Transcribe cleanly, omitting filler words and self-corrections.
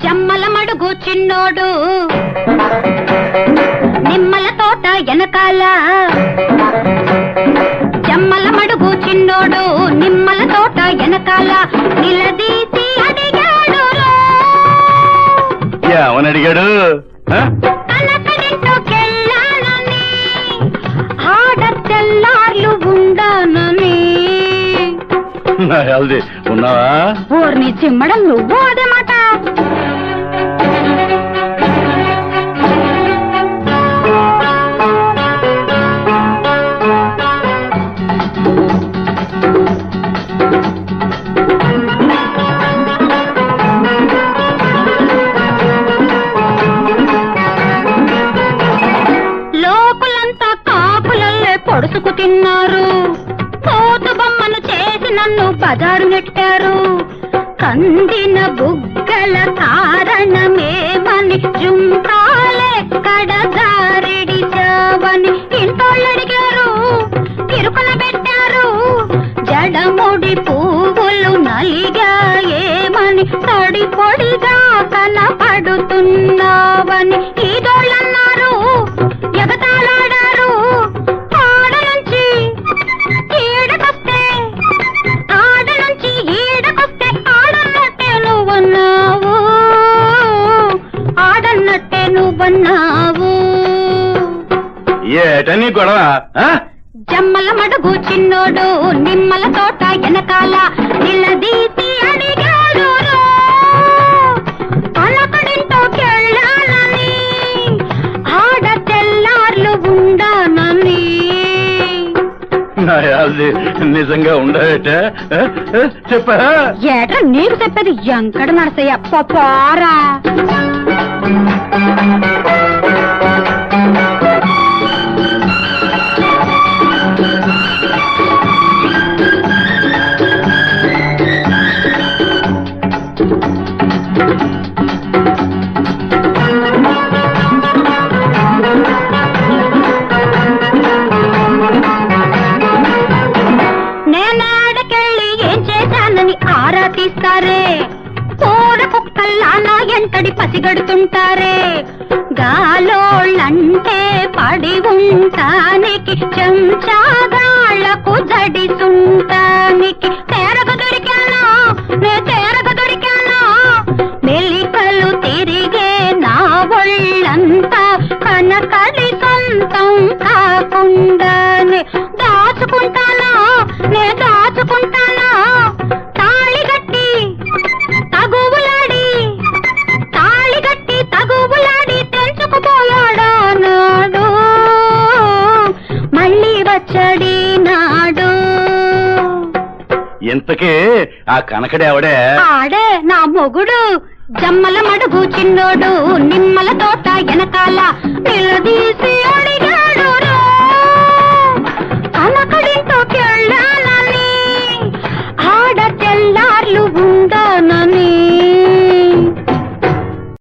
జమ్మల మడుగు చిన్నోడు నిమ్మల తోట వెనకాల, జమ్మల మడుగు చిన్నోడు నిమ్మల తోట వెనకాల నిలదీసి అడిగాడు. ఏమని అడిగాడు? కనకడింటోకెళ్ళానని, ఆడ తెల్లార్లు ఉండానని. ఉన్నావా? ఊరిని చిమ్మడం నువ్వు అదే మాట. లోకులంతా కాపులల్లే పొడుసుకు తిన్నారు, కోతు బొమ్మను చేసి నన్ను బజారు నెట్టారు. కందిన బుగ్గల కారణమేమని జుంకాలెక్కడ జారిడిచావని ఇంటోళ్ళడిగారు, ఇరుకున పెట్టారు. జడముడి పువ్వులు నలిగాయేమని తడి పొడిగా కనపడుతున్నావని ఈదోళ్ళన్నారు, ఎగతాళాడారు. ఆడ నుంచి ఈడకొస్తే, ఆడ నుంచి ఈడకొస్తే ఆడన్నట్టే నువ్వన్నావు, ఆడన్నట్టే నువ్వన్నావు. ఏటని గొడవ? జమ్మల మడుగు చిన్నోడు నిమ్మల తోట వెనకాల నిలదీసి అడిగాడు. కనకడింటోకెళ్ళానని, ఆడ తెల్లార్లు ఉండానని. నిజంగా ఉండేట చెప్పా? ఏట నీకు చెప్పేది ఎంకడ నడసయ్య పారా. నేనాడకెళ్ళి ఏం చేశానని ఆరా తీస్తారే, కూర కుక్కల్లా నా ఎంటడి పసిగడుతుంటారే. గాలోళ్ళంటే పడి ఉంటానికి, చెంచాగాళ్లకు జడిసుంటానికి. తేరగ దొరికానా, నే తేరగ దొరికానా. మెలికలు తిరిగే నా ఒళ్ళంతా కనకడి సొంతం కాకుండానే దాచుకుంటానా, నే దాచుకుంటానా. తాళిగట్టి తగువులాడి, తాళిగట్టి తగువులాడి తెంచుకుపోయాడా నాడు, మళ్ళీ వచ్చడి నాడు. ఇంతకీ ఆ కనకడే ఆవిడే? ఆడే నా మొగుడు. జమ్మల మడుగు చిన్నోడు నిమ్మల తోట వెనకాల నిలదీసి